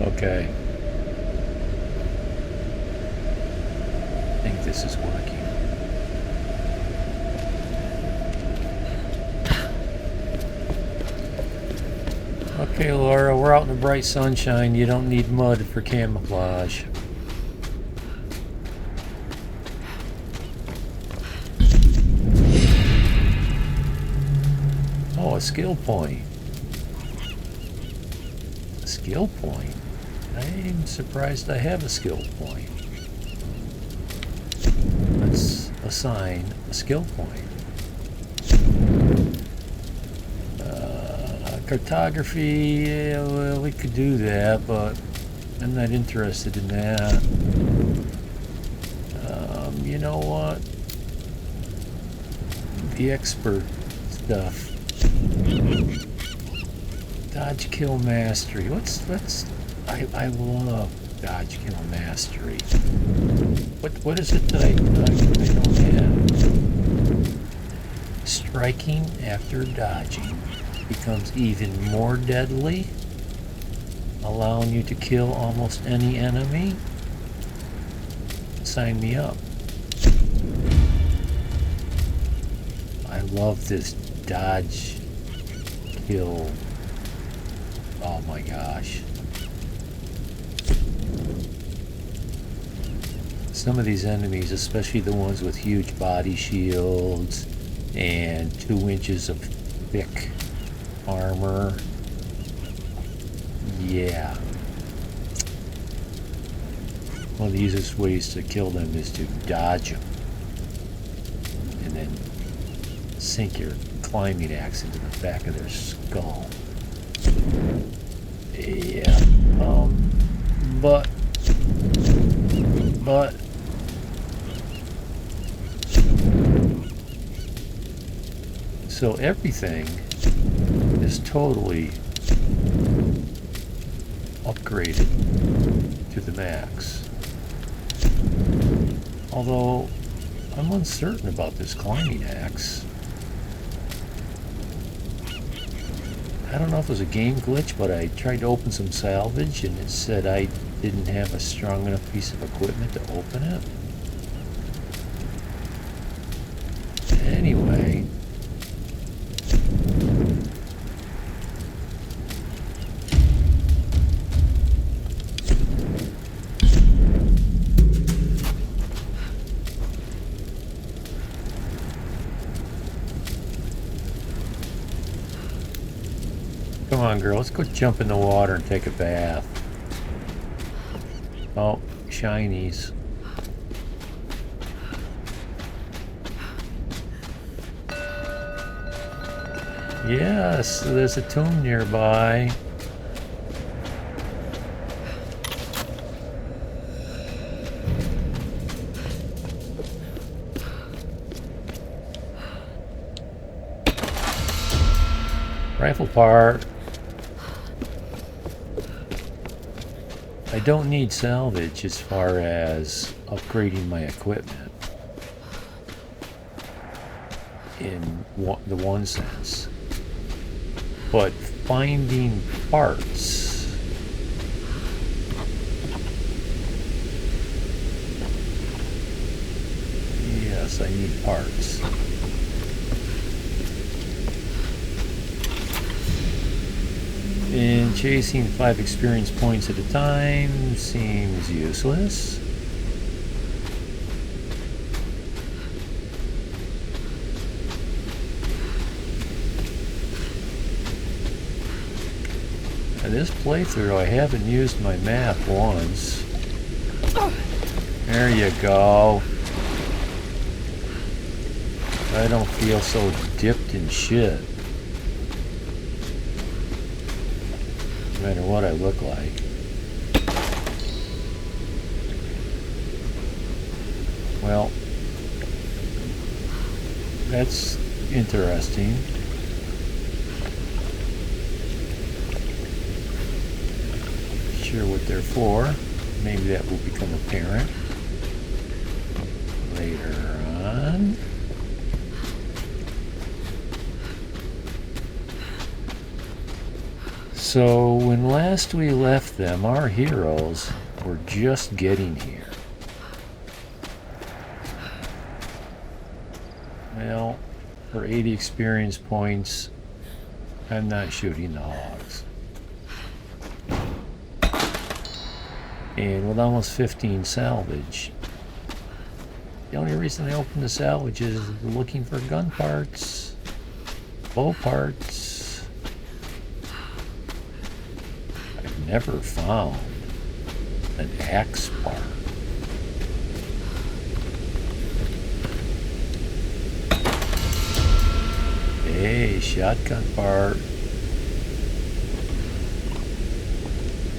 Okay. I think this is working. Okay, Laura, we're out in the bright sunshine. You don't need mud for camouflage. Oh, a skill point. A skill point? I'm surprised I have a skill point. Let's assign a skill point. Cartography, yeah, well, we could do that, but I'm not interested in that. You know what? The expert stuff. Dodge kill mastery. I love dodge kill mastery. What is it that I don't have? Striking after dodging becomes even more deadly, allowing you to kill almost any enemy. Sign me up. I love this dodge kill. Oh my gosh. Some of these enemies, especially the ones with huge body shields and 2 inches of thick armor, yeah. One of the easiest ways to kill them is to dodge them and then sink your climbing axe into the back of their skull. Yeah. But so everything is totally upgraded to the max. Although I'm uncertain about this climbing axe. I don't know if it was a game glitch, but I tried to open some salvage and it said I didn't have a strong enough piece of equipment to open it. Anyway. Come on, girl, let's go jump in the water and take a bath. Oh, shinies. Yes, there's a tomb nearby. Rifle part. I don't need salvage as far as upgrading my equipment in the one sense, but finding parts, yes, I need parts. And chasing 5 experience points at a time seems useless. In this playthrough, I haven't used my map once. There you go. I don't feel so dipped in shit. No matter what I look like. Well, that's interesting. Sure what they're for. Maybe that will become apparent later on. So when last we left them, our heroes were just getting here. Well, for 80 experience points, I'm not shooting the hogs. And with almost 15 salvage, the only reason I opened the salvage is looking for gun parts, bow parts. I've never found an axe part. Hey, shotgun part.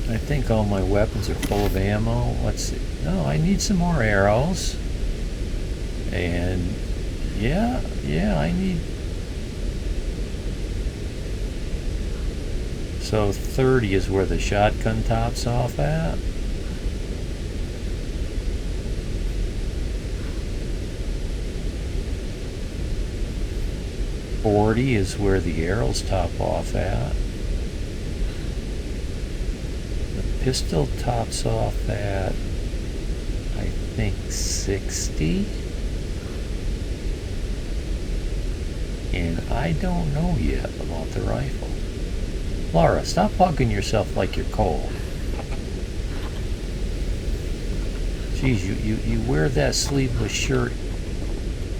I think all my weapons are full of ammo. Let's see. No, I need some more arrows. And yeah, I need... So 30 is where the shotgun tops off at. $40 is where the arrows top off at. The pistol tops off at, I think, 60. And I don't know yet about the rifle. Laura, stop hugging yourself like you're cold. Geez, you wear that sleeveless shirt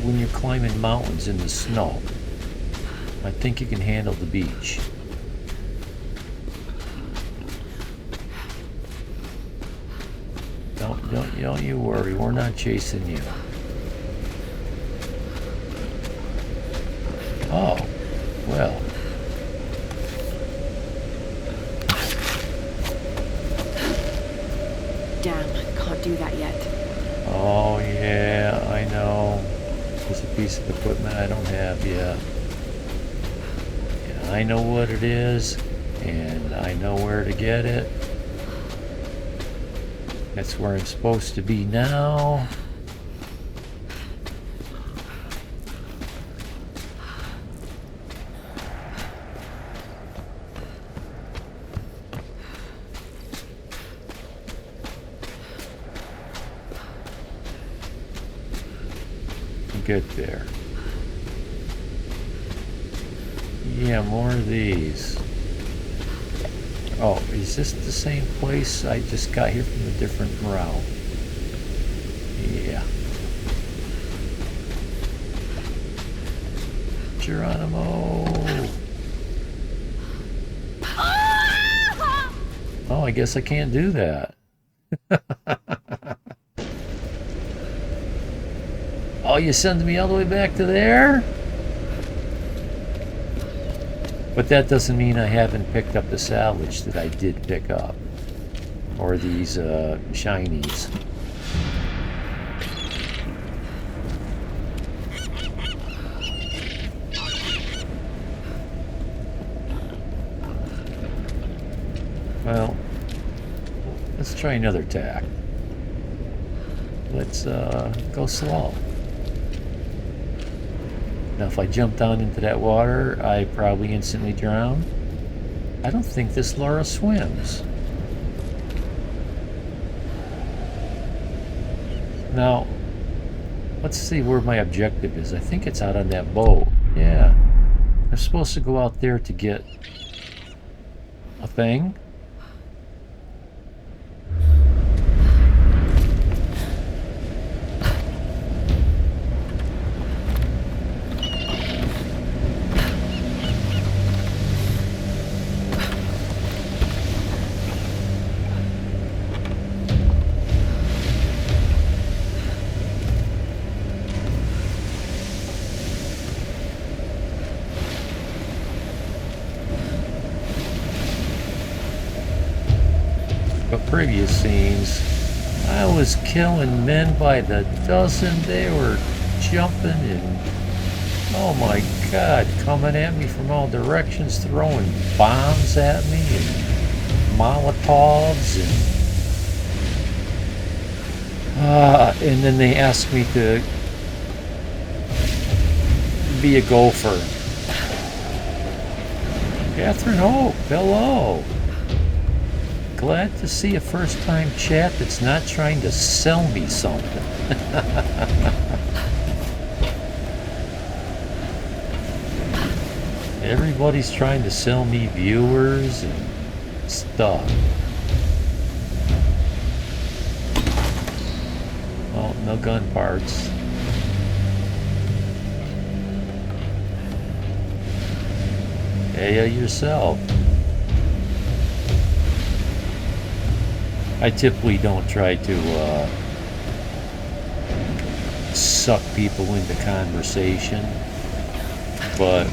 when you're climbing mountains in the snow. I think you can handle the beach. Don't you worry, we're not chasing you. Oh, well. Damn, can't do that yet. Oh yeah, I know. There's a piece of equipment I don't have yet. I know what it is, and I know where to get it. That's where I'm supposed to be now. Get there. Yeah, more of these. Oh, is this the same place? I just got here from a different route. Yeah. Geronimo! Oh, I guess I can't do that. Oh, you send me all the way back to there? But that doesn't mean I haven't picked up the salvage that I did pick up. Or these shinies. Well, let's try another tack. Let's go slow. Now if I jump down into that water, I probably instantly drown. I don't think this Laura swims. Now, let's see where my objective is. I think it's out on that boat. Yeah. I'm supposed to go out there to get a thing. Previous scenes, I was killing men by the dozen. They were jumping and, oh my God, coming at me from all directions, throwing bombs at me and Molotovs, and then they asked me to be a gopher. Catherine Hope, hello. Glad to see a first-time chat that's not trying to sell me something. Everybody's trying to sell me viewers and stuff. Oh, no gun parts. Hey, yourself. I typically don't try to suck people into conversation, but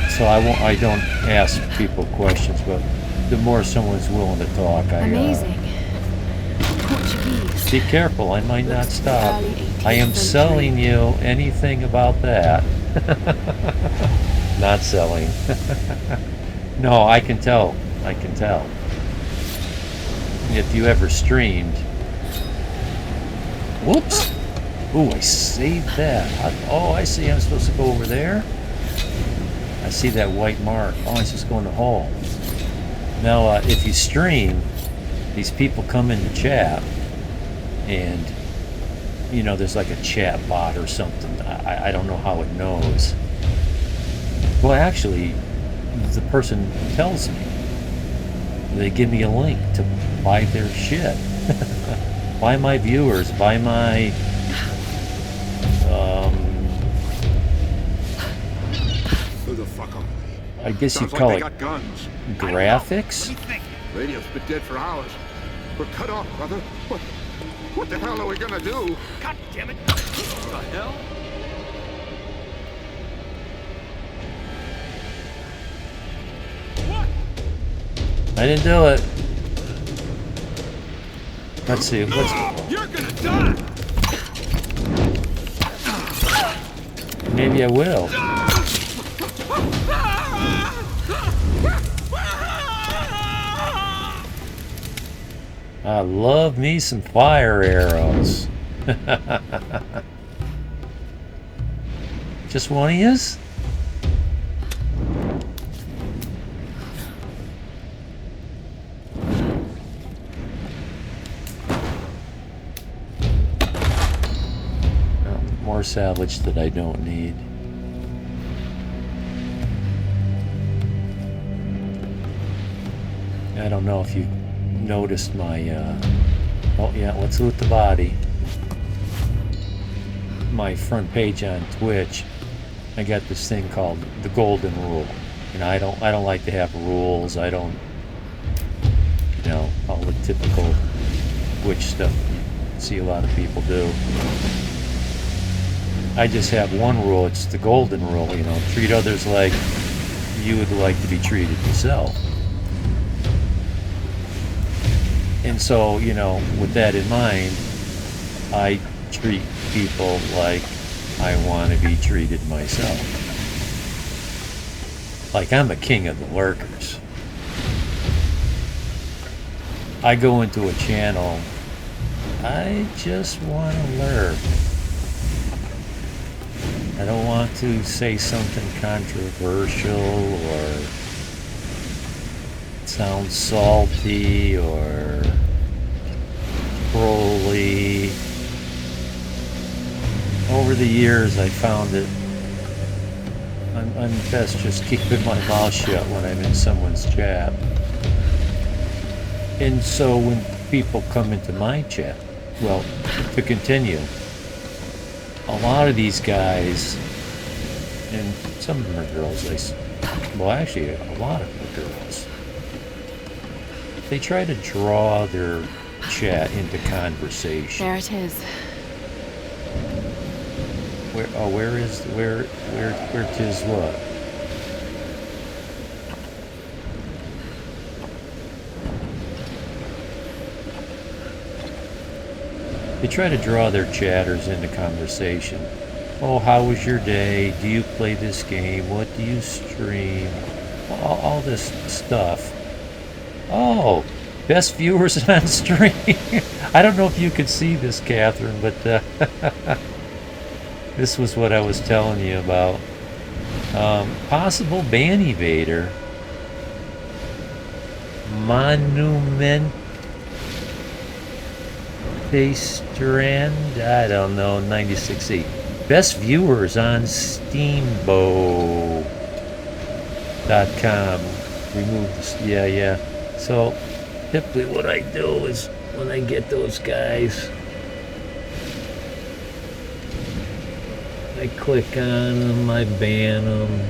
so I don't ask people questions, but the more someone's willing to talk, Amazing. Portuguese. Be careful, I might not Looks stop. early 18th I am century. selling you anything about that. Not selling. No, I can tell. I can tell. If you ever streamed. Whoops! Ooh, I saved that. Oh, I see. I'm supposed to go over there. I see that white mark. Oh, I'm supposed to go in the hole. Now, if you stream, these people come into chat, and you know, there's like a chat bot or something. I don't know how it knows. Well, actually, the person tells me. They give me a link to buy their shit. Buy my viewers, buy my Who the fuck are they? I guess Sounds you'd call like it they got guns. graphics. Radio's been dead for hours. We're cut off, brother. What the hell are we gonna do? God damn it! What the hell? What? I didn't do it. Let's see. You're gonna die! Maybe I will. I love me some fire arrows. Just one of yous? More salvage that I don't need. I don't know if you noticed my oh yeah, let's loot the body. My front page on Twitch, I got this thing called the Golden Rule. And I don't like to have rules. I don't, you know, all the typical Twitch stuff you see a lot of people do. I just have one rule. It's the Golden Rule, you know, treat others like you would like to be treated yourself. And so, you know, with that in mind, I treat people like I want to be treated myself. Like I'm a king of the lurkers. I go into a channel, I just want to lurk. I don't want to say something controversial or sound salty or trolly. Over the years, I found that I'm best just keeping my mouth shut when I'm in someone's chat. And so when people come into my chat, well, to continue, a lot of these guys, and some of them are girls, well actually a lot of them are girls, they try to draw their chat into conversation. There it is. Where tis what? They try to draw their chatters into conversation. Oh, how was your day? Do you play this game? What do you stream? All this stuff. Oh, best viewers on stream. I don't know if you could see this, Catherine, but this was what I was telling you about. Possible ban evader. Monument Strand. I don't know. 96E. Best viewers on Steamboat.com. Remove this. Yeah. So typically what I do is when I get those guys, I click on them, I ban them.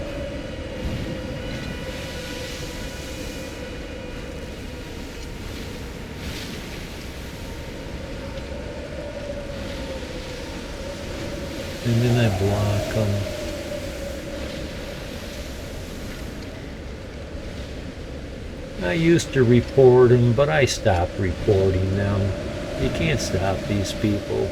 And then I block them. I used to report them, but I stopped reporting them. You can't stop these people.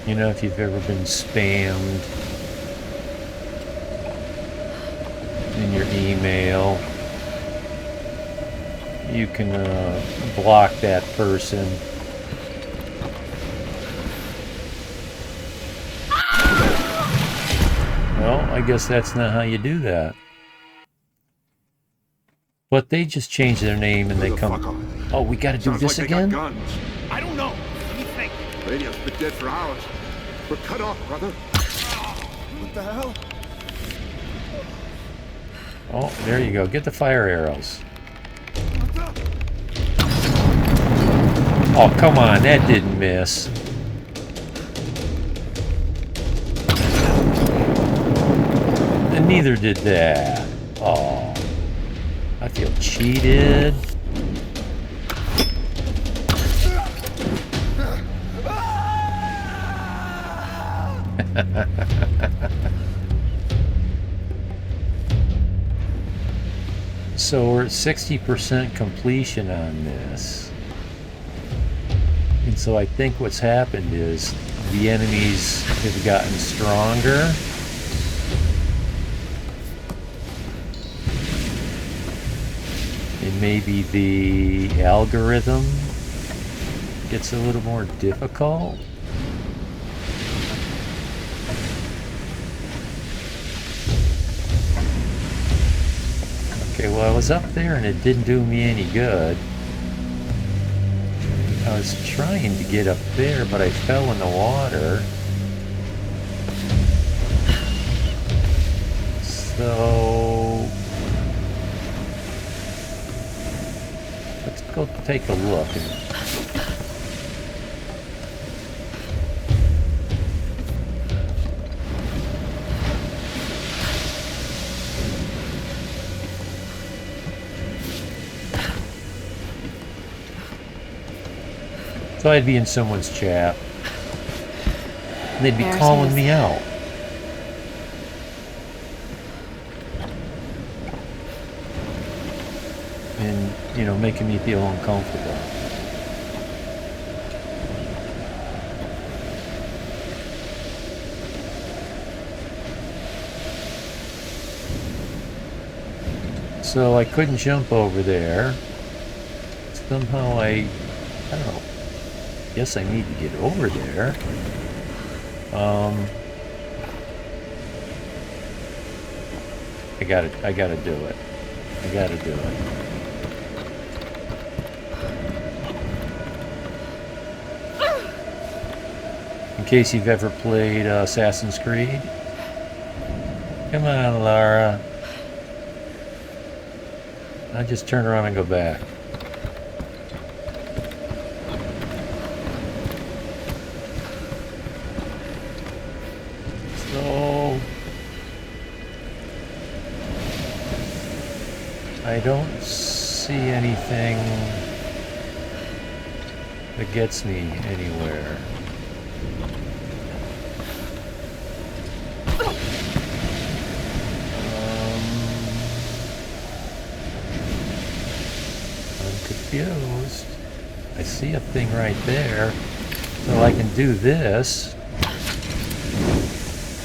You know, if you've ever been spammed in your email, you can block that person. Well, I guess that's not how you do that. But they just changed their name and they come... Oh, we gotta do this again? Guns. I don't know. Let me think. Radio's been dead for hours. We're cut off, brother. What the hell? Oh, there you go. Get the fire arrows. Oh, come on. That didn't miss. And neither did that. Oh. I feel cheated. So we're at 60% completion on this. And so I think what's happened is the enemies have gotten stronger. And maybe the algorithm gets a little more difficult. Okay, well, I was up there and it didn't do me any good. I was trying to get up there, but I fell in the water. So... let's go take a look. So I'd be in someone's chat. And they'd be calling me out. And, you know, making me feel uncomfortable. So I couldn't jump over there. Somehow I don't know. Guess I need to get over there. I gotta do it. I gotta do it. In case you've ever played Assassin's Creed. Come on, Lara. I just turn around and go back. I don't see anything that gets me anywhere. I'm confused. I see a thing right there. So I can do this.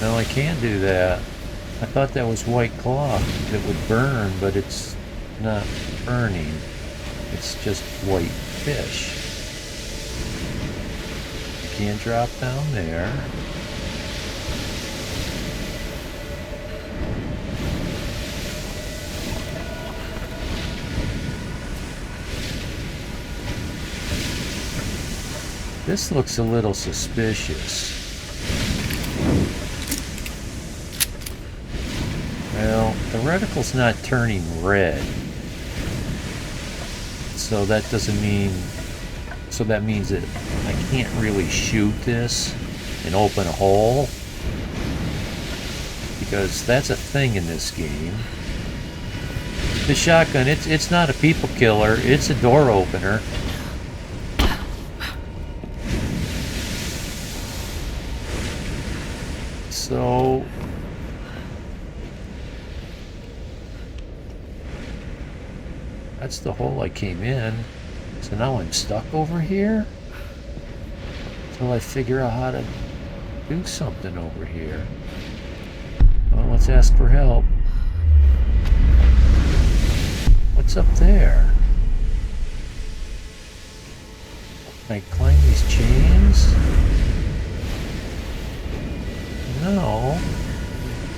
No, I can't do that. I thought that was white cloth that would burn, but it's not burning. It's just white fish. You can't drop down there. This looks a little suspicious. Well, the reticle's not turning red. So that doesn't mean... So that means that I can't really shoot this and open a hole. Because that's a thing in this game. The shotgun, it's not a people killer, it's a door opener. So... That's the hole I came in. So now I'm stuck over here? Until I figure out how to do something over here. Well, let's ask for help. What's up there? Can I climb these chains? No,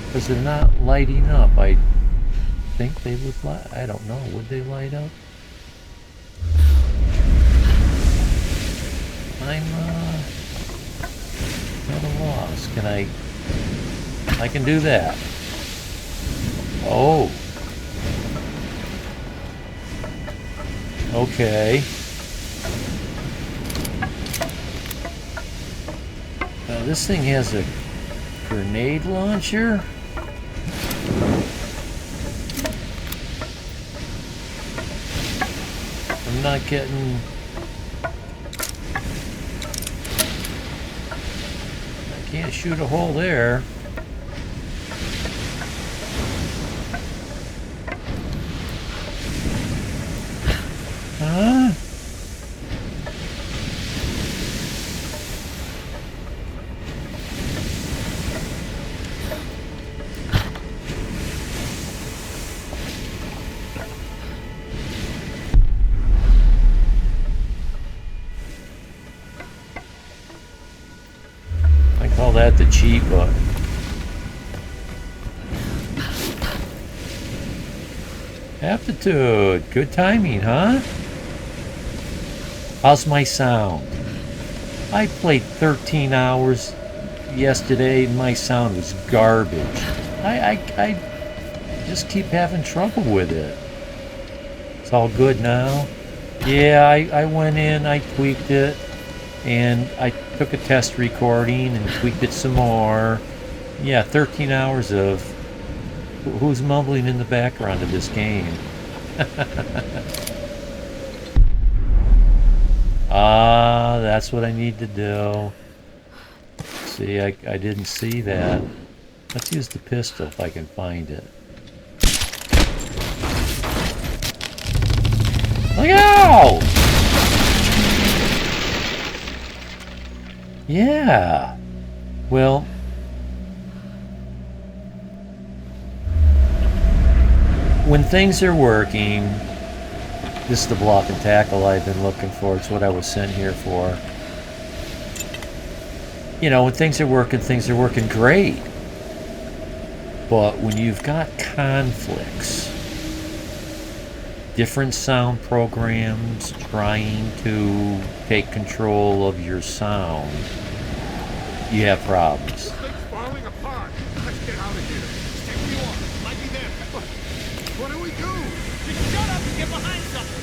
because they're not lighting up. I think they would light. I don't know. Would they light up? I'm at a loss. Can I can do that. Oh. Okay. Now this thing has a grenade launcher? I'm not getting... I can't shoot a hole there. Huh? I call that the cheat button. Aptitude. Good timing, huh? How's my sound? I played 13 hours yesterday and my sound was garbage. I just keep having trouble with it. It's all good now. Yeah, I went in, I tweaked it, and I took a test recording and tweaked it some more. Yeah, 13 hours of... Who's mumbling in the background of this game? Ah, that's what I need to do. See, I didn't see that. Let's use the pistol if I can find it. Look out! Yeah. Well... when things are working, this is the block and tackle I've been looking for. It's what I was sent here for. You know, when things are working great. But when you've got conflicts, different sound programs trying to take control of your sound, you have problems. This thing's falling apart. Let's get out of here. Stay where you are. Might be there. What do we do? Just shut up and get behind something.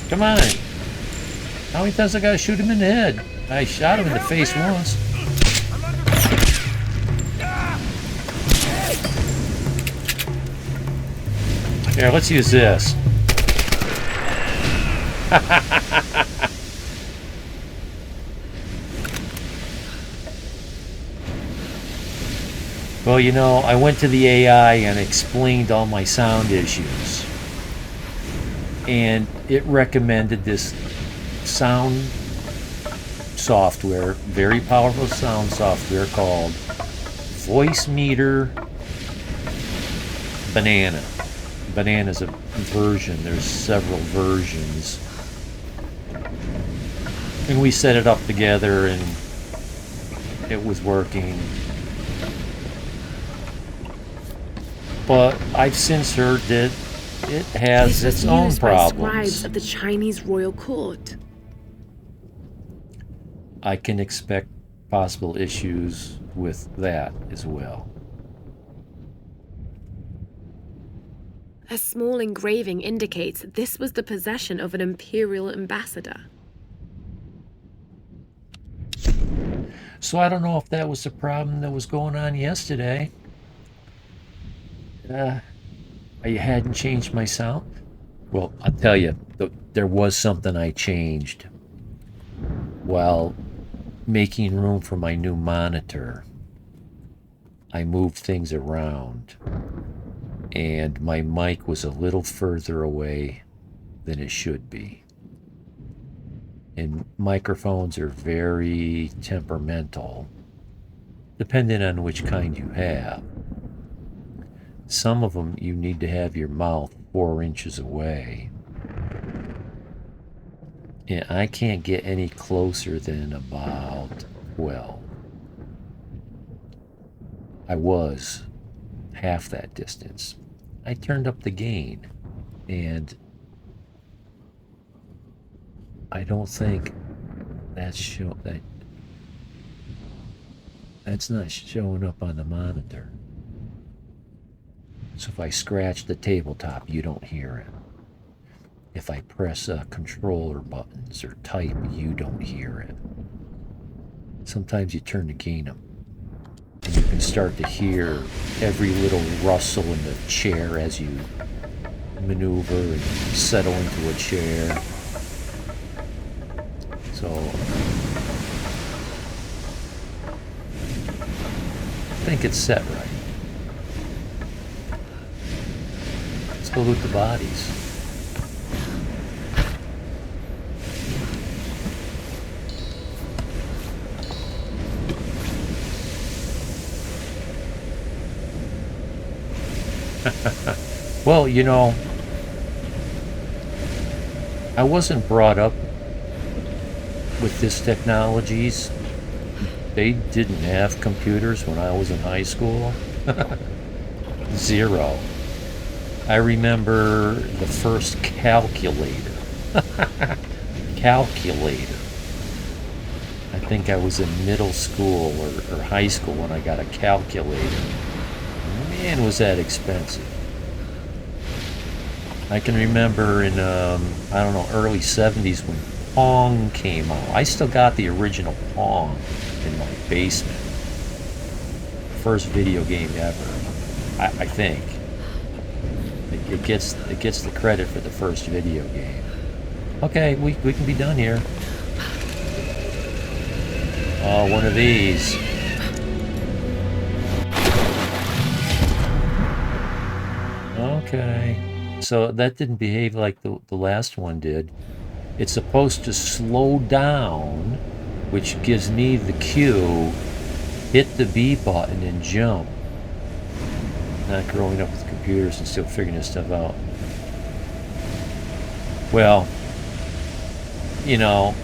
Come on. How many times I gotta shoot him in the head? I shot him in the face once. Here, let's use this. Well, you know, I went to the AI and explained all my sound issues. And it recommended this sound software, very powerful sound software called Voice Meter Banana. Banana's a version. There's several versions. And we set it up together and it was working. But I've since heard that it has This was its own used by problems. scribes of the Chinese royal court. I can expect possible issues with that as well. A small engraving indicates this was the possession of an imperial ambassador. So I don't know if that was the problem that was going on yesterday. I hadn't changed my sound. Well, I'll tell you, there was something I changed while making room for my new monitor. I moved things around, and my mic was a little further away than it should be. And microphones are very temperamental, depending on which kind you have. Some of them you need to have your mouth 4 inches away. And I can't get any closer than about 12. I was half that distance. I turned up the gain, and I don't think that's that's not showing up on the monitor. So if I scratch the tabletop, you don't hear it. If I press controller buttons or type, you don't hear it. Sometimes you turn the gain up, and you can start to hear every little rustle in the chair as you maneuver and settle into a chair. So I think it's set right. Let's go loot the bodies. Well, you know, I wasn't brought up with this technologies. They didn't have computers when I was in high school. Zero. I remember the first calculator. Calculator. I think I was in middle school or high school when I got a calculator. Man, was that expensive. I can remember in, I don't know, early 70s when Pong came out. I still got the original Pong in my basement. First video game ever, I think. It gets the credit for the first video game. Okay, we can be done here. Oh, one of these. Okay. So that didn't behave like the last one did. It's supposed to slow down, which gives me the cue, hit the B button and jump. Not growing up with computers and still figuring this stuff out. Well, you know,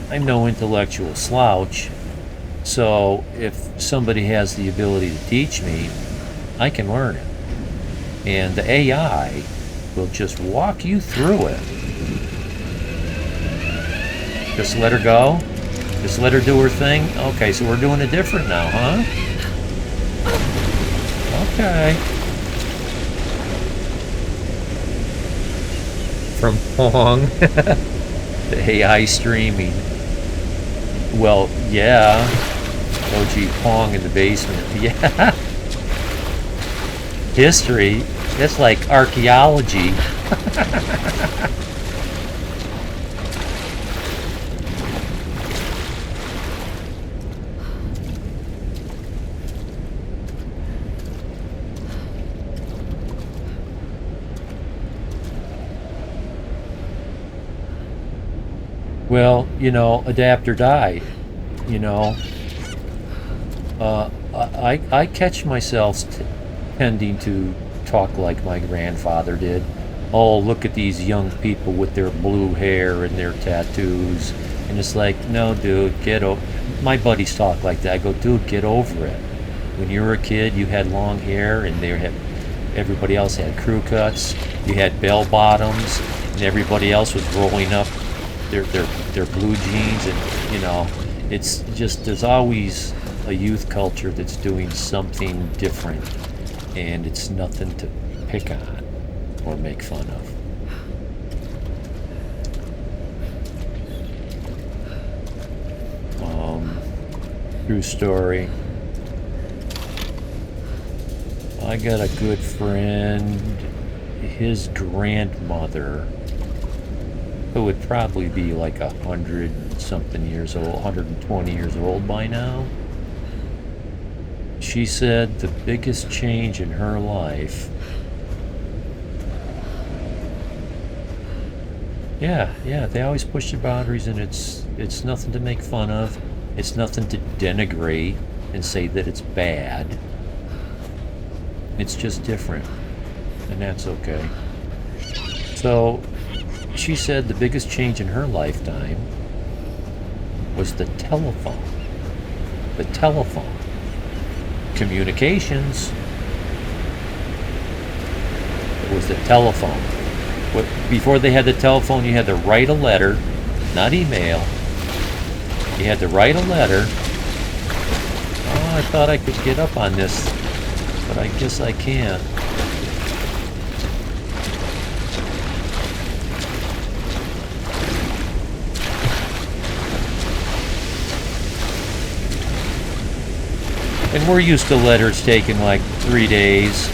I'm no intellectual slouch, so if somebody has the ability to teach me, I can learn it. And the AI will just walk you through it. Just let her go? Just let her do her thing? Okay, so we're doing it different now, huh? Okay. From Pong. The AI streaming. Well, yeah. OG Pong in the basement. Yeah. History. It's like archaeology. Well, adapt or die. You know, I catch myself tending to talk like my grandfather did. Oh, look at these young people with their blue hair and their tattoos. And it's like, no, dude, get over. My buddies talk like that. I go, dude, get over it. When you were a kid, you had long hair, and everybody else had crew cuts. You had bell bottoms, and everybody else was rolling up their blue jeans. And it's just, there's always a youth culture that's doing something different, and it's nothing to pick on or make fun of. True story. I got a good friend, his grandmother, who would probably be like 100-something years old, 120 years old by now. She said the biggest change in her life. Yeah, they always push the boundaries, and it's nothing to make fun of. It's nothing to denigrate and say that it's bad. It's just different, and that's okay. So, she said the biggest change in her lifetime was the telephone. The telephone. Communications. It was the telephone. Before they had the telephone, you had to write a letter, not email. You had to write a letter. Oh, I thought I could get up on this, but I guess I can't. And we're used to letters taking like 3 days.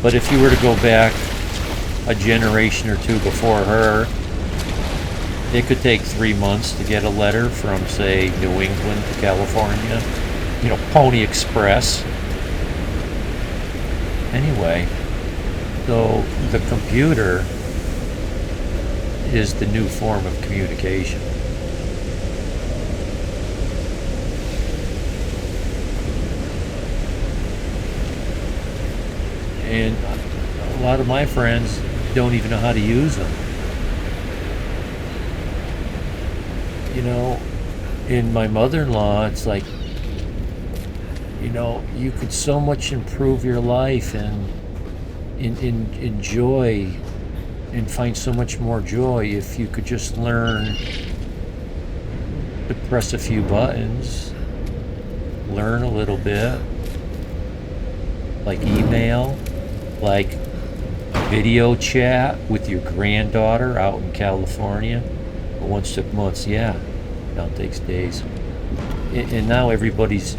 But if you were to go back a generation or two before her, it could take 3 months to get a letter from, say, New England to California. Pony Express. Anyway, so the computer is the new form of communication. And a lot of my friends don't even know how to use them. In my mother-in-law, it's like, you could so much improve your life and enjoy and find so much more joy if you could just learn to press a few buttons, learn a little bit, like email, like video chat with your granddaughter out in California. Once took months, yeah. Now it takes days. And now everybody's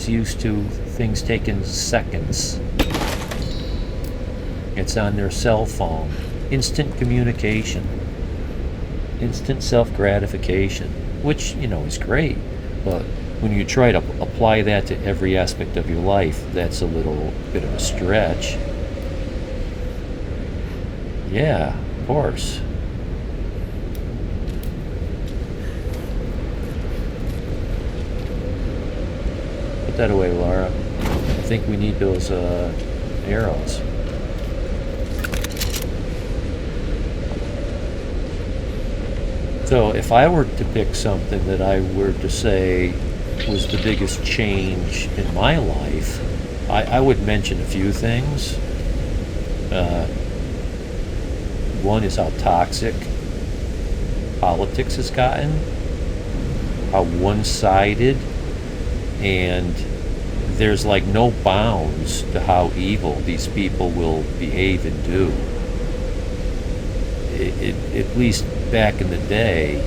used to things taking seconds. It's on their cell phone. Instant communication. Instant self-gratification, which, is great. But when you try to apply that to every aspect of your life, that's a little bit of a stretch. Yeah, of course. Put that away, Laura. I think we need those arrows. So if I were to pick something that I were to say was the biggest change in my life, I would mention a few things. One is how toxic politics has gotten, how one-sided, and there's like no bounds to how evil these people will behave and do. At least back in the day,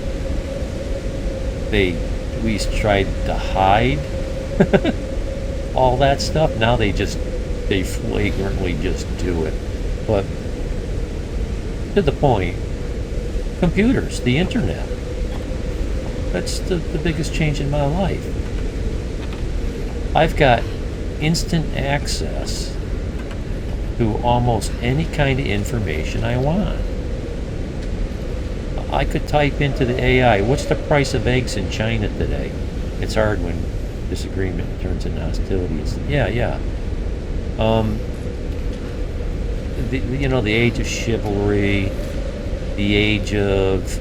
they at least tried to hide all that stuff. Now they flagrantly just do it. But to the point, computers, the internet, that's the biggest change in my life. I've got instant access to almost any kind of information I want. I could type into the AI, what's the price of eggs in China today? It's hard when disagreement turns into hostility. Yeah. The age of chivalry, the age of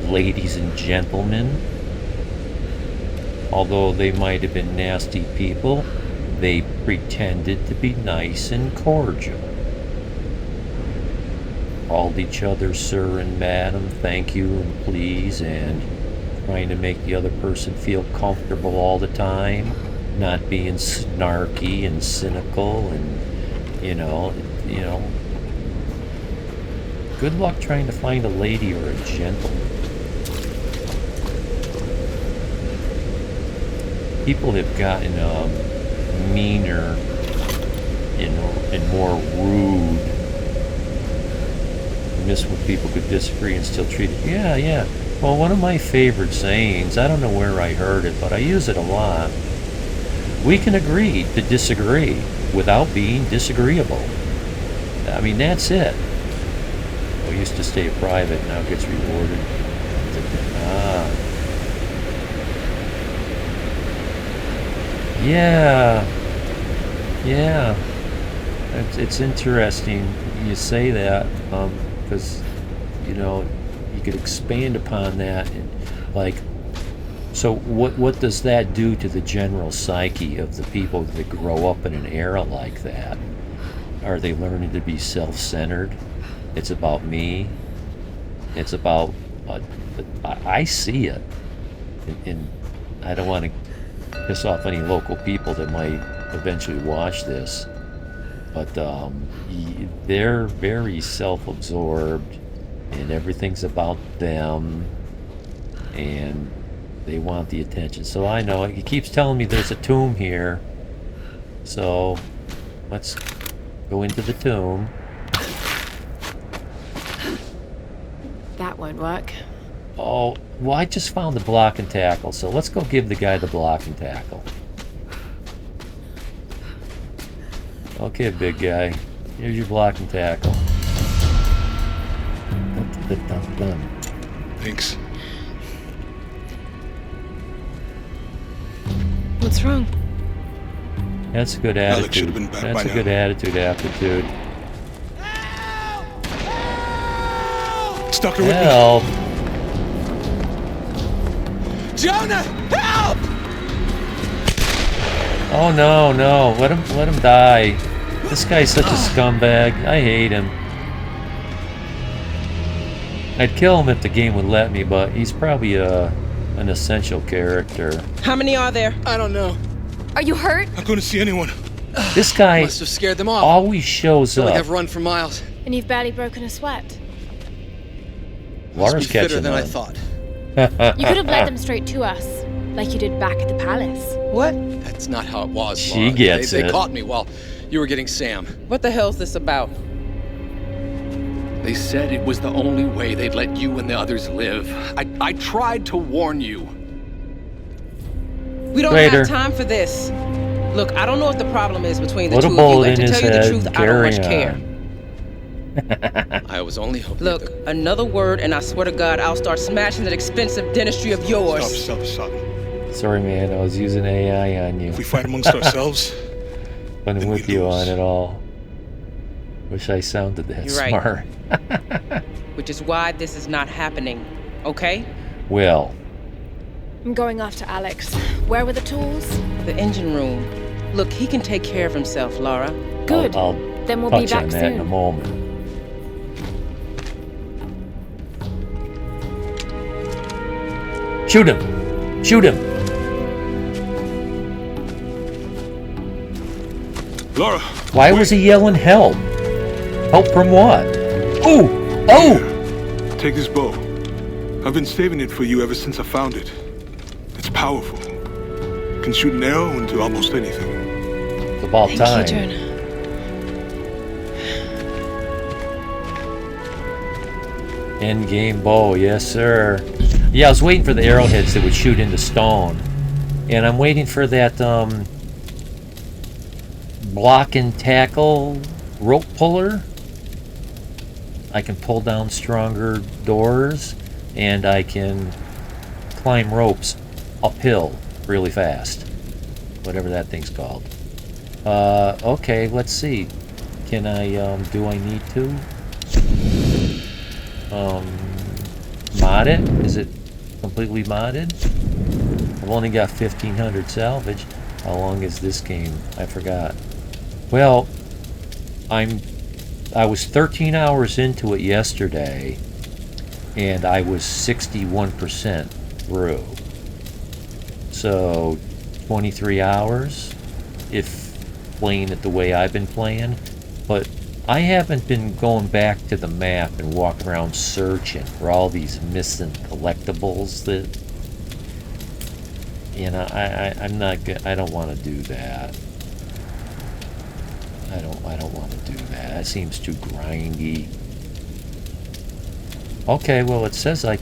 ladies and gentlemen. Although they might have been nasty people, they pretended to be nice and cordial. Called each other sir and madam, thank you and please, and trying to make the other person feel comfortable all the time, not being snarky and cynical, and you know. Good luck trying to find a lady or a gentleman. People have gotten meaner and more rude. I miss when people could disagree and still treat it. Yeah. Well, one of my favorite sayings, I don't know where I heard it, but I use it a lot. We can agree to disagree without being disagreeable. I mean, that's it. We used to stay private, now gets rewarded. Yeah. It's interesting you say that, because you could expand upon that. And, so what does that do to the general psyche of the people that grow up in an era like that? Are they learning to be self-centered? It's about me. It's about I see it, and I don't want to piss off any local people that might eventually watch this, but they're very self-absorbed, and everything's about them, and they want the attention. So I know he keeps telling me there's a tomb here, so let's go into the tomb. That won't work. Oh, well, I just found the block and tackle, so let's go give the guy the block and tackle. Okay, big guy. Here's your block and tackle. Dun. Thanks. What's wrong? That's a good Alex should attitude. have been back That's by a good now. aptitude. Stuck her with Help! me. Jonah, help! Oh no! Let him die. This guy's such a scumbag. I hate him. I'd kill him if the game would let me, but he's probably an essential character. How many are there? I don't know. Are you hurt? I couldn't see anyone. This guy Must have scared them off. always shows Really up. have run for miles. And you've barely broken a sweat. Laura's Must be fitter catching than I on. thought. You could have led them straight to us, like you did back at the palace. What? That's not how it was, She Laura. gets They it. caught me while you were getting Sam. What the hell's this about? They said it was the only way they'd let you and the others live. I tried to warn you. We don't Traitor. have time for this. Look, I don't know what the problem is between the Put a two of you, bullet and in to his tell you the head. truth, I don't Carry much care. on. I was only hoping Look, that another word and I swear to God, I'll start smashing that expensive dentistry of yours. Stop. Sorry, man. I was using AI on you. If we fight amongst ourselves, Wasn't then with we you lose. on it all. Wish I sounded that You're right. smart. Which is why this is not happening, okay? Well, I'm going after Alex. Where were the tools? The engine room. Look, he can take care of himself, Laura. Good. I'll Then we'll be touch on back that in a soon. moment. Shoot him! Shoot him! Laura. Why was he yelling help? Help from what? Oh! Oh! Take this bow. I've been saving it for you ever since I found it. It's powerful. Can shoot an arrow into almost anything. It's about time. Thank you, Jonah. End game bow, yes sir. Yeah, I was waiting for the arrowheads that would shoot into stone. And I'm waiting for that block and tackle rope puller. I can pull down stronger doors, and I can climb ropes uphill really fast. Whatever that thing's called. Okay, let's see. Can I, do I need to? Mod it? Is it completely modded? I've only got 1,500 salvage. How long is this game? I forgot. Well, I was 13 hours into it yesterday, and I was 61% through. So, 23 hours, if playing it the way I've been playing. But I haven't been going back to the map and walking around searching for all these missing collectibles that, you know, I'm not good. I don't want to do that. I don't want to do that. That seems too grindy. Okay, well, it says I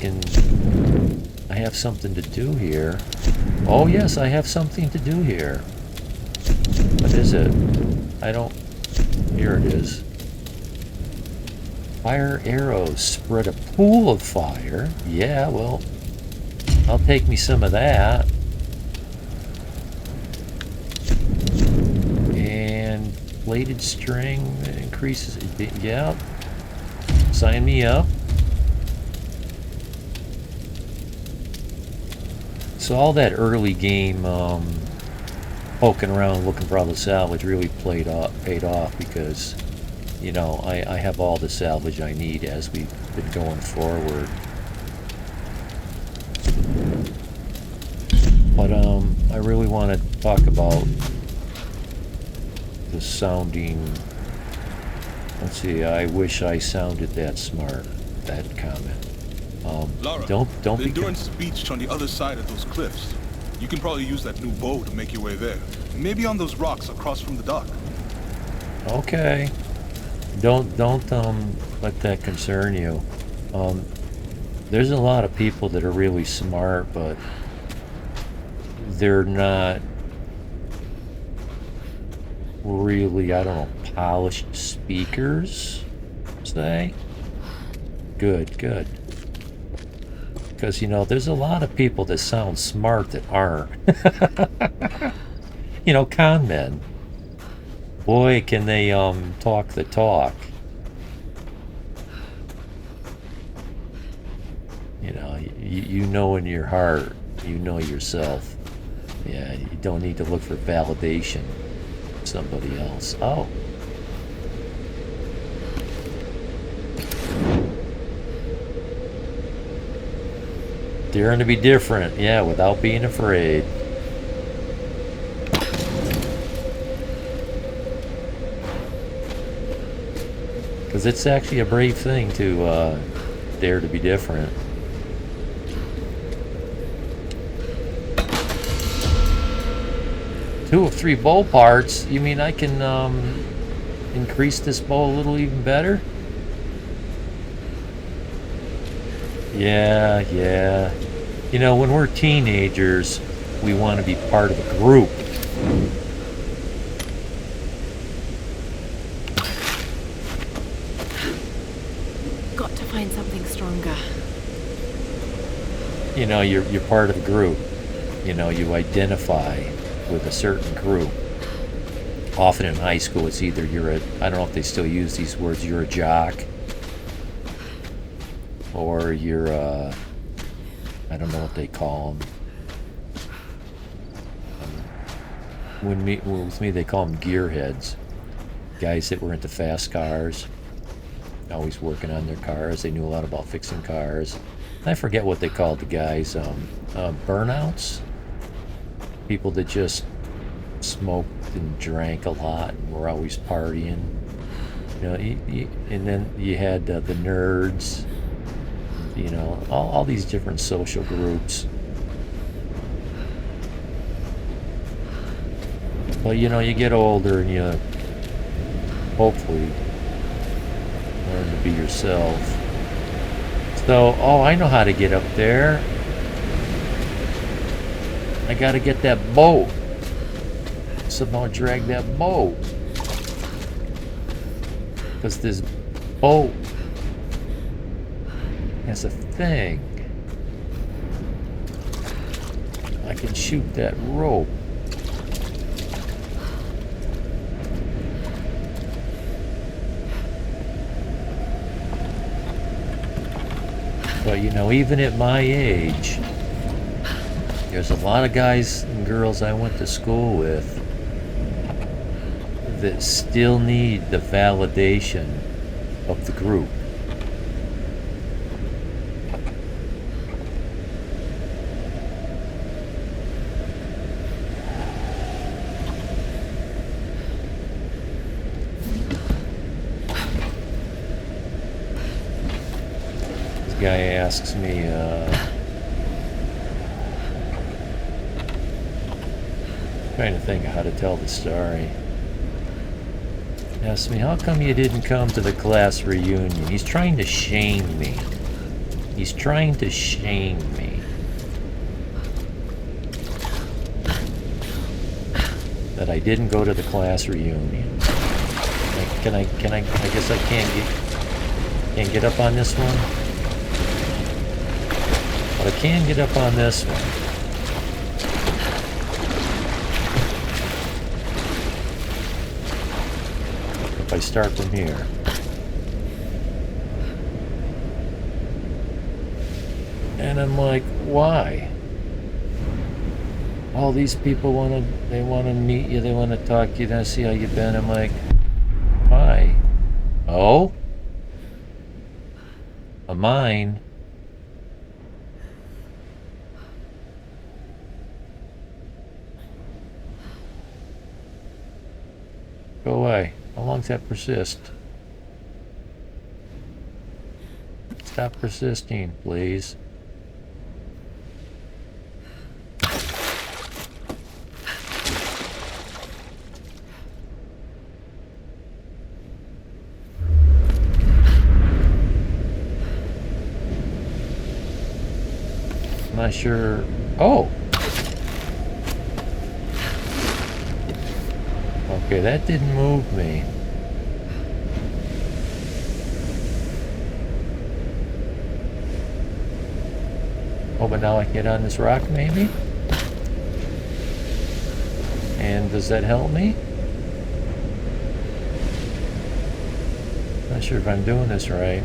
have something to do here. Oh yes, I have something to do here. What is it? Here it is. Fire arrows spread a pool of fire. Yeah, well, I'll take me some of that. And bladed string increases. Yeah. Sign me up. So all that early game poking around looking for all the salvage really paid off because, you know, I have all the salvage I need as we've been going forward. But I really want to talk about the sounding. Let's see, I wish I sounded that smart, that comment. Lara, don't the be Endurance Beach on the other side of those cliffs. You can probably use that new bow to make your way there. Maybe on those rocks across from the dock. Okay. Don't let that concern you. There's a lot of people that are really smart, but they're not really, I don't know, polished speakers, say. Good. Because, you know, there's a lot of people that sound smart that aren't. You know, con men. Boy, can they talk the talk. You know, you know in your heart, you know yourself. Yeah, you don't need to look for validation from somebody else. Oh. Daring to be different, yeah, without being afraid. Because it's actually a brave thing to dare to be different. Two of 3 bow parts? You mean I can increase this bow a little even better? Yeah. You know, when we're teenagers, we want to be part of a group. Got to find something stronger. You know, you're part of a group. You know, you identify with a certain group. Often in high school, it's either I don't know if they still use these words, you're a jock. Or you're, I don't know what they call them. With me, they call them gearheads. Guys that were into fast cars. Always working on their cars. They knew a lot about fixing cars. I forget what they called the guys. Burnouts? People that just smoked and drank a lot and were always partying. You know, and then you had the nerds. You know, all these different social groups. But you know, you get older and you hopefully learn to be yourself. So, oh, I know how to get up there. I gotta get that boat. Somehow drag that boat. Because this boat has a thing. I can shoot that rope. But you know, even at my age, there's a lot of guys and girls I went to school with that still need the validation of the group. This guy asks me, trying to think of how to tell the story. Asks me, how come you didn't come to the class reunion? He's trying to shame me. He's trying to shame me. That I didn't go to the class reunion. I guess I can't get up on this one. But I can get up on this one. If I start from here. And I'm like, why? All these people want to meet you, they want to talk to you, they want to see how you've been. I'm like, why? Oh? A mine? Go away. How long does that persist? Stop persisting, please. I'm not sure. Oh! Okay, that didn't move me. Oh, but now I can get on this rock, maybe? And does that help me? Not sure if I'm doing this right.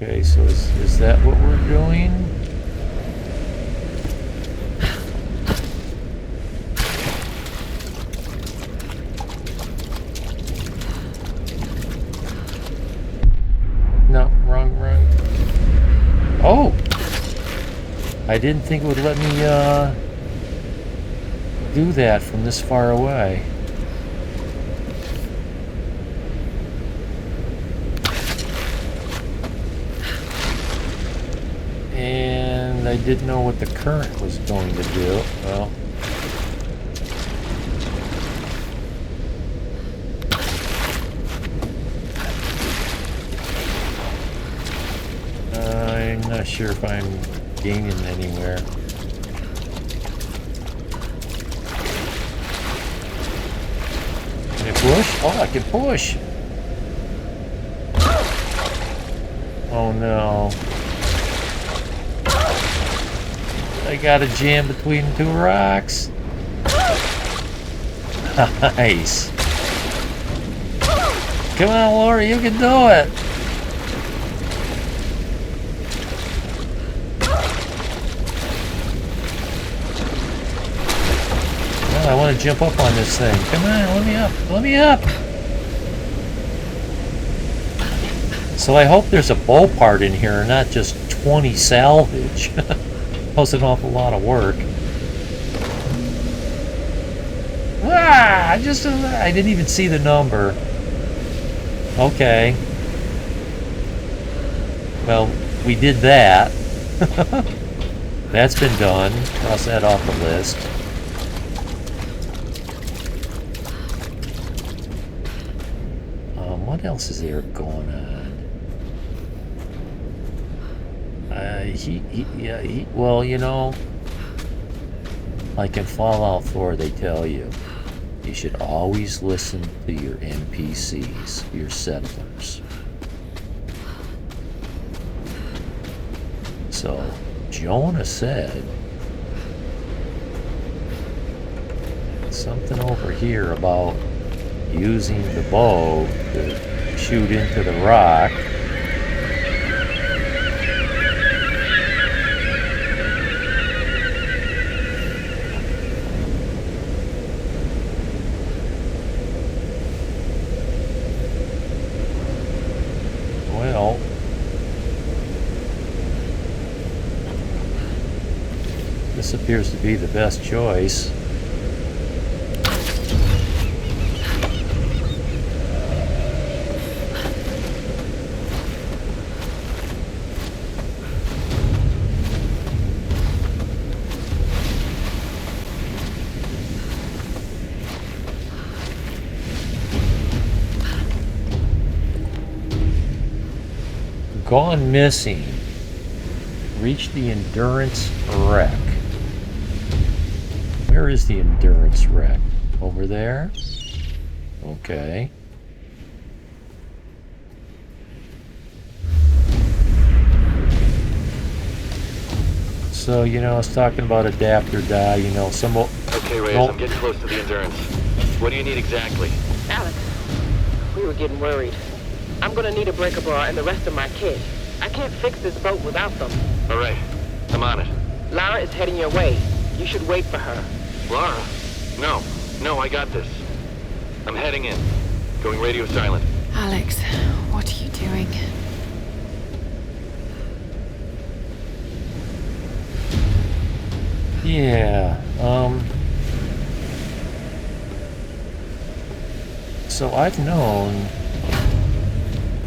Okay, so is that what we're doing? No, wrong. Oh! I didn't think it would let me, do that from this far away. And I didn't know what the current was going to do. Well, I'm not sure if I'm gaining anywhere. Can I push? Oh, I can push! Oh no. I got a jam between two rocks. Nice. Come on, Laura, you can do it. Oh, I want to jump up on this thing. Come on, let me up. Let me up. So I hope there's a bow part in here, not just 20 salvage. That was an awful lot of work. Ah! I didn't even see the number. Okay. Well, we did that. That's been done. Cross that off the list. What else is there going on? Well, you know, like in Fallout 4, they tell you should always listen to your NPCs, your settlers. So, Jonah said something over here about using the bow to shoot into the rock. Well, this appears to be the best choice. Gone missing. Reach the Endurance wreck. Where is the Endurance wreck? Over there? Okay. So, you know, I was talking about adapt or die, you know, some... Okay, Reyes, I'm getting close to the Endurance. What do you need exactly? Alex, we were getting worried. I'm gonna need a breaker bar and the rest of my kit. I can't fix this boat without them. All right, I'm on it. Lara is heading your way. You should wait for her. Lara? No, I got this. I'm heading in. Going radio silent. Alex, what are you doing? Yeah, so I've known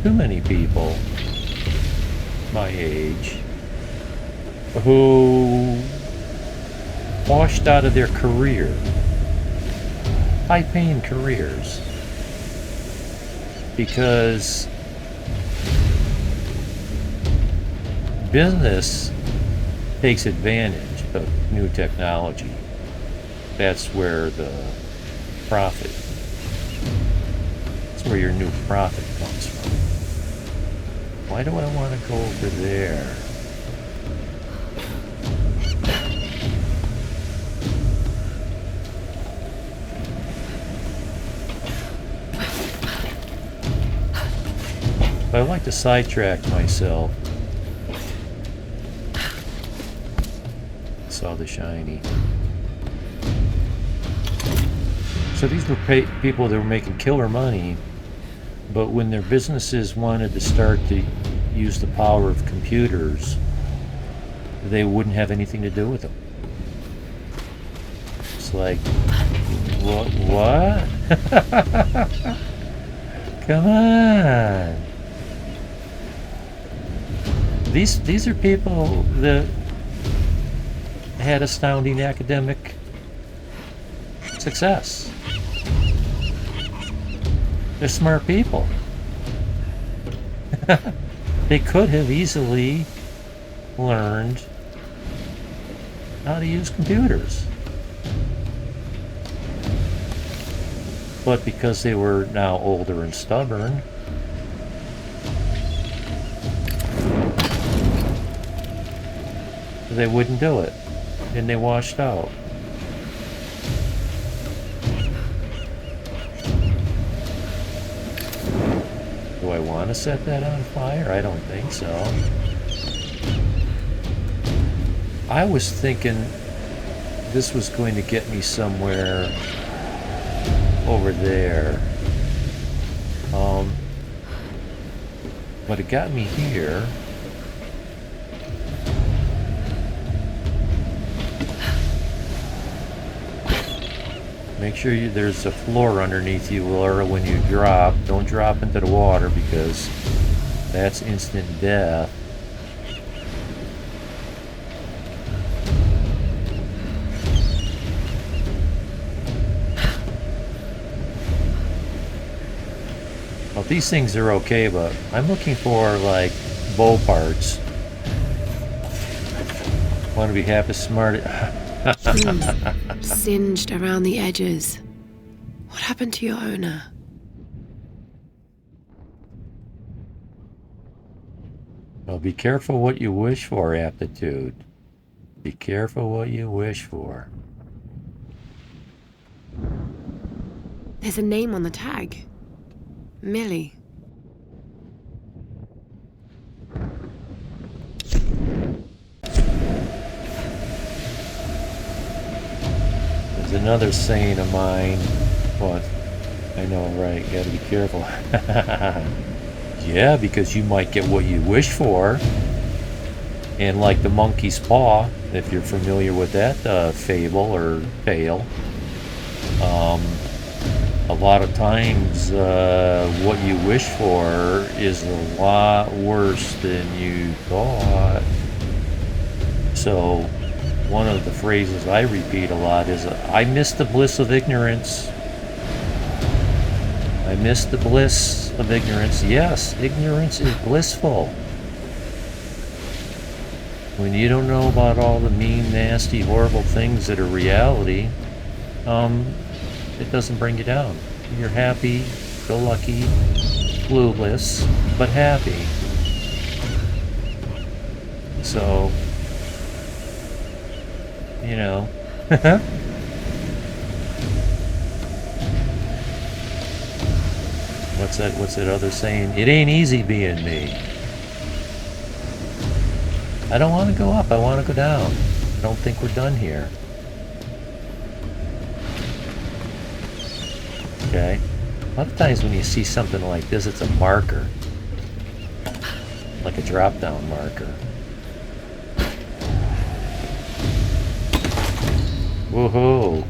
too many people my age who washed out of their career, high-paying careers, because business takes advantage of new technology. That's where the profit, that's where your new profit comes from. Why do I want to go over there? I like to sidetrack myself. Saw the shiny. So these were people that were making killer money, but when their businesses wanted to start to use the power of computers, they wouldn't have anything to do with them. It's like, what? Come on. These are people that had astounding academic success. They're smart people. They could have easily learned how to use computers. But because they were now older and stubborn, they wouldn't do it. And they washed out. Do I want to set that on fire? I don't think so. I was thinking this was going to get me somewhere over there. But it got me here. Make sure there's a floor underneath you, Laura, when you drop. Don't drop into the water because that's instant death. Well, these things are okay, but I'm looking for, like, bow parts. Want to be half as smart? Singed around the edges. What happened to your owner? Well, be careful what you wish for, Aptitude. Be careful what you wish for. There's a name on the tag. Millie. There's another saying of mine. What? I know, right? You gotta be careful. Yeah, because you might get what you wish for. And like the monkey's paw, if you're familiar with that fable or tale, a lot of times what you wish for is a lot worse than you thought. So one of the phrases I repeat a lot is, I miss the bliss of ignorance. I miss the bliss of ignorance. Yes, ignorance is blissful. When you don't know about all the mean, nasty, horrible things that are reality, it doesn't bring you down. You're happy, go lucky, clueless, but happy. So, you know. What's that other saying? It ain't easy being me. I don't want to go up, I want to go down. I don't think we're done here. Okay. A lot of times when you see something like this, it's a marker. Like a drop-down marker. Woohoo!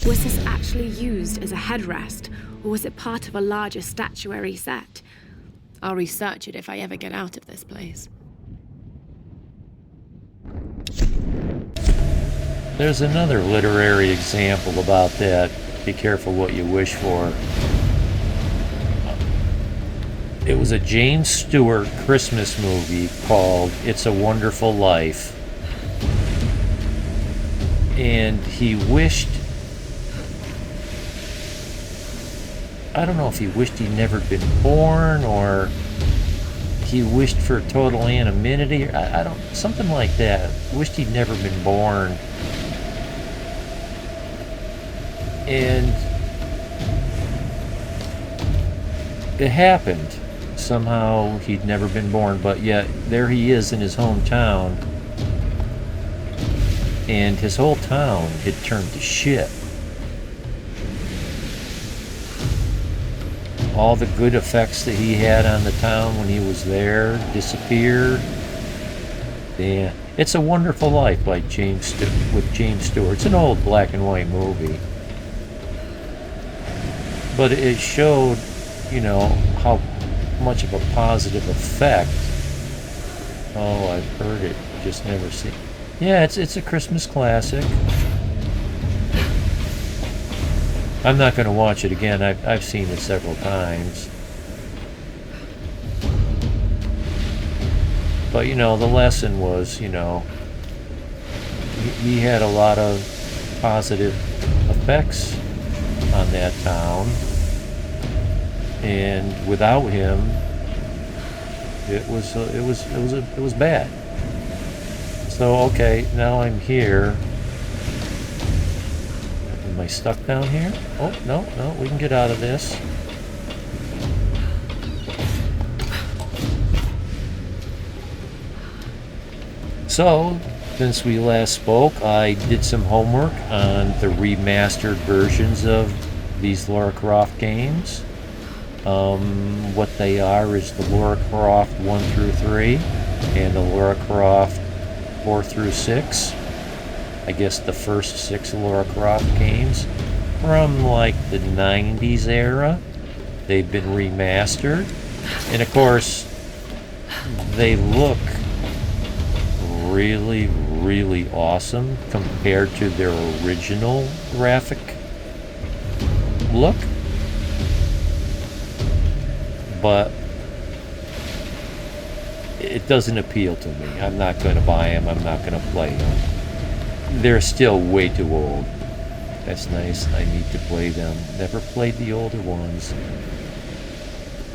Was this actually used as a headrest, or was it part of a larger statuary set? I'll research it if I ever get out of this place. There's another literary example about that. Be careful what you wish for. It was a James Stewart Christmas movie called It's a Wonderful Life. And he wished, I don't know if he wished he'd never been born, or he wished for total anonymity, or I don't, something like that. Wished he'd never been born. And it happened. Somehow he'd never been born, but yet there he is in his hometown, and his whole town had turned to shit. All the good effects that he had on the town when he was there disappeared. Yeah, It's a Wonderful Life by James Stewart. It's an old black and white movie, but it showed, you know, how much of a positive effect. Oh, I've heard it, just never seen. Yeah, it's a Christmas classic. I'm not going to watch it again. I've seen it several times. But, you know, the lesson was, you know, he had a lot of positive effects on that town. And without him, it was bad. So, okay, now I'm here. Am I stuck down here? Oh, no, we can get out of this. So, since we last spoke, I did some homework on the remastered versions of these Lara Croft games. What they are is the Lara Croft 1 through 3 and the Lara Croft 4 through 6. I guess the first 6 Lara Croft games from like the 90s era. They've been remastered, and of course they look really, really awesome compared to their original graphic look. but it doesn't appeal to me. I'm not going to buy them. I'm not going to play them. They're still way too old. That's nice. I need to play them. Never played the older ones.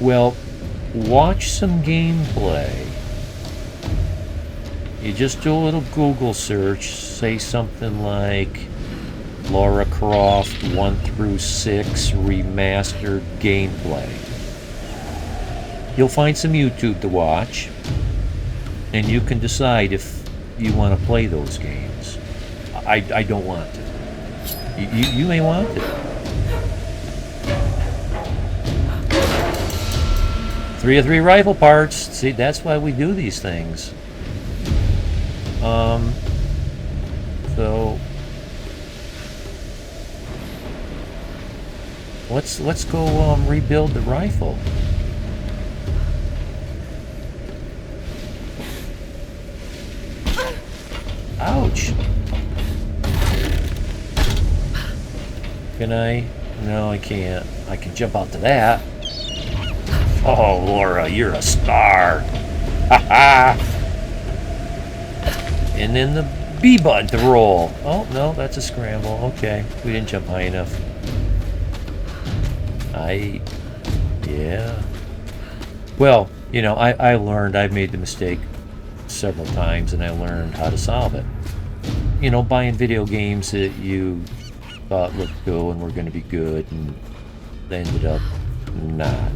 Well, watch some gameplay. You just do a little Google search. Say something like Lara Croft 1 through 6 remastered gameplay. You'll find some YouTube to watch, and you can decide if you want to play those games. I don't want to. You may want to. 3 of 3 rifle parts. See, that's why we do these things. So let's go rebuild the rifle. Ouch. Can I? No, I can't. I can jump out to that. Oh, Laura, you're a star. Ha ha. And then the B button to roll. Oh, no, that's a scramble. Okay, we didn't jump high enough. Yeah. Well, you know, I learned, I've made the mistake several times, and I learned how to solve it. You know, buying video games that you thought looked cool and were going to be good, and they ended up not.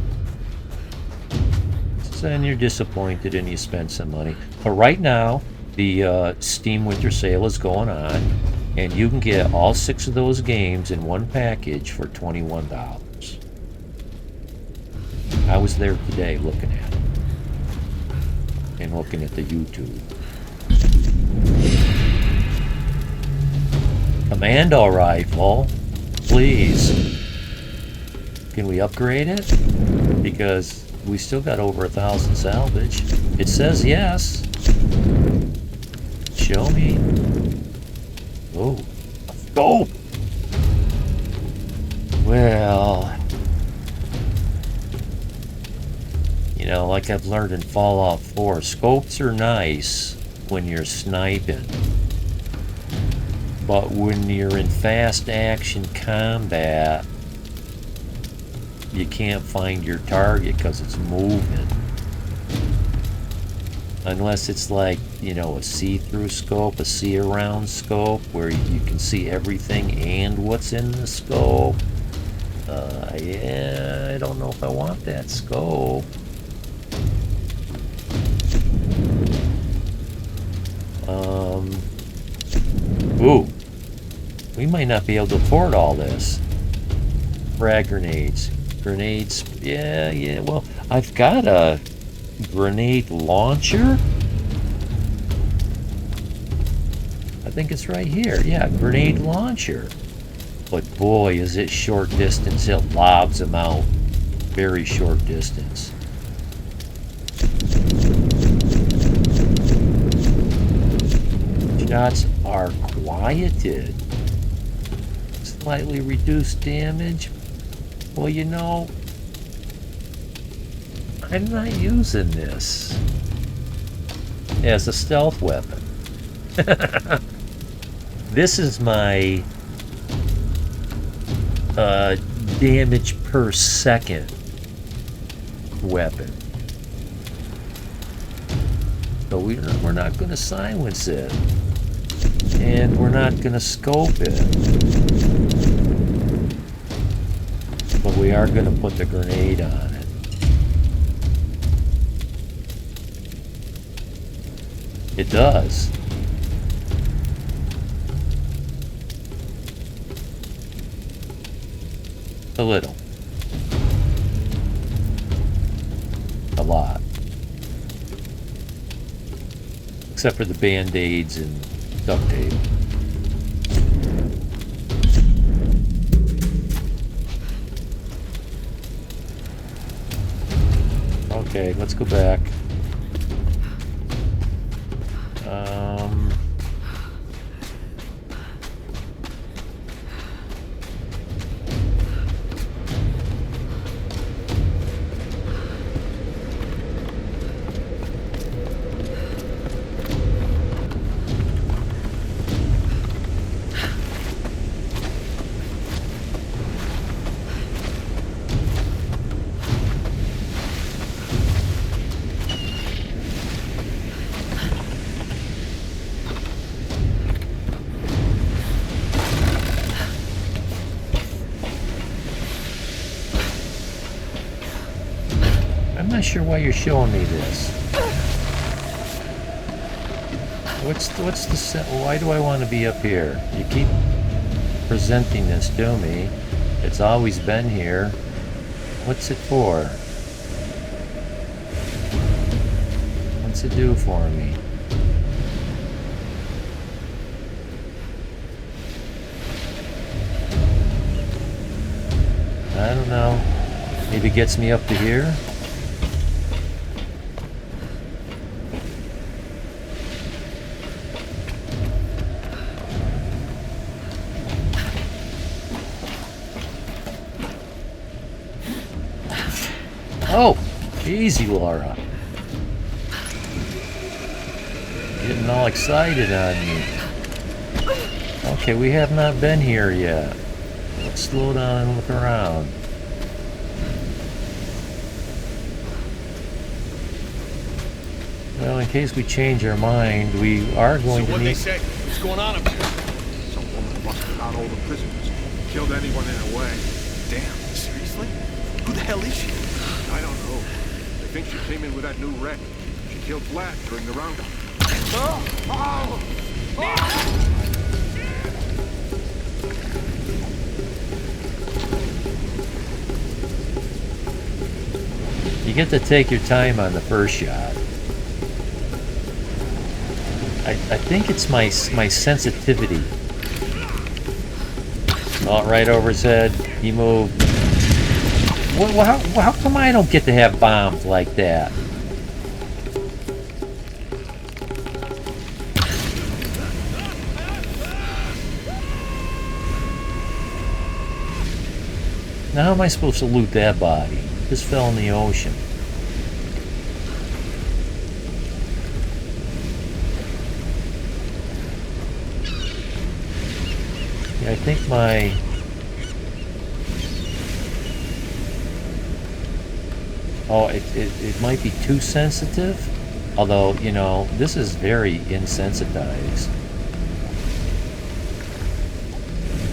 So then you're disappointed and you spend some money. But right now, the Steam Winter Sale is going on, and you can get all 6 of those games in one package for $21. I was there today looking at it, and looking at the YouTube. Commando rifle, please. Can we upgrade it? Because we still got over 1,000 salvage. It says yes. Show me. Oh, let's go. Well, you know, like I've learned in Fallout 4, scopes are nice when you're sniping. But when you're in fast action combat, you can't find your target because it's moving. Unless it's like, you know, a see-through scope, a see-around scope, where you can see everything and what's in the scope. Yeah, I don't know if I want that scope. Ooh. We might not be able to afford all this. Frag grenades. Grenades, yeah, well, I've got a grenade launcher. I think it's right here. Yeah, grenade launcher. But boy, is it short distance. It lobs them out. Very short distance. Shots are quieted. Slightly reduced damage. Well, you know, I'm not using this as a stealth weapon. This is my damage per second weapon. So we're not going to silence it. And we're not going to scope it. But we are going to put the grenade on it. It does. A little. A lot. Except for the band-aids and duct tape. Okay, let's go back. not sure why you're showing me this. What's the why do I want to be up here? You keep presenting this to me. It's always been here. What's it for? What's it do for me? I don't know. Maybe it gets me up to here? Oh! Easy, Laura. Getting all excited on me. Okay, we have not been here yet. Let's slow down and look around. Well, in case we change our mind, we are going to What need... they say? What's going on up here? Some woman busted out all the prisoners. Killed anyone in her way. Damn, seriously? Who the hell is she? I don't know. They think she came in with that new wreck. She killed Vlad during the roundup. You get to take your time on the first shot. I think it's my sensitivity. Oh, right over his head. He moved. Well, how come I don't get to have bombs like that? Now how am I supposed to loot that body? Just fell in the ocean. Yeah, I think my... Oh, it might be too sensitive. Although, you know, this is very insensitized.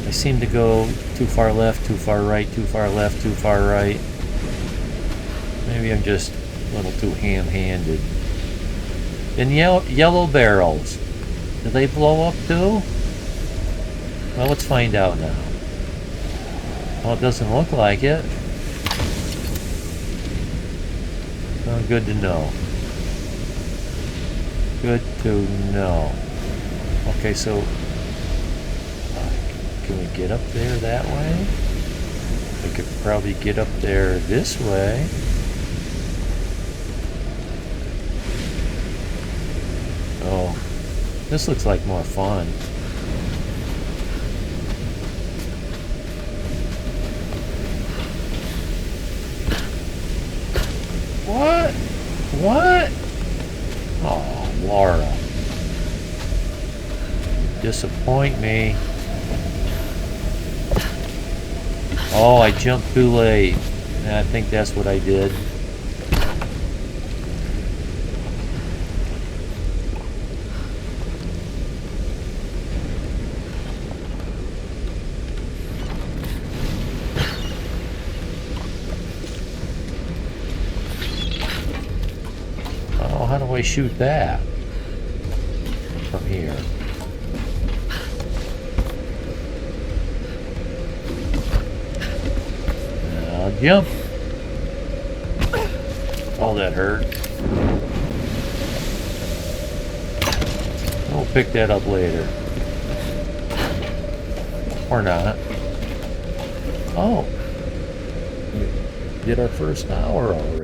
I seem to go too far left, too far right, too far left, too far right. Maybe I'm just a little too ham-handed. And yellow barrels. Do they blow up too? Well, let's find out now. Well, it doesn't look like it. Well, good to know. Good to know. Okay, so can we get up there that way? We could probably get up there this way. Oh, this looks like more fun. What? What? Oh, Laura. You disappoint me. Oh, I jumped too late. I think that's what I did. Oh, how do I shoot that? From here. Jump. Oh, that hurt. We'll pick that up later. Or not. Oh. We did our first hour already.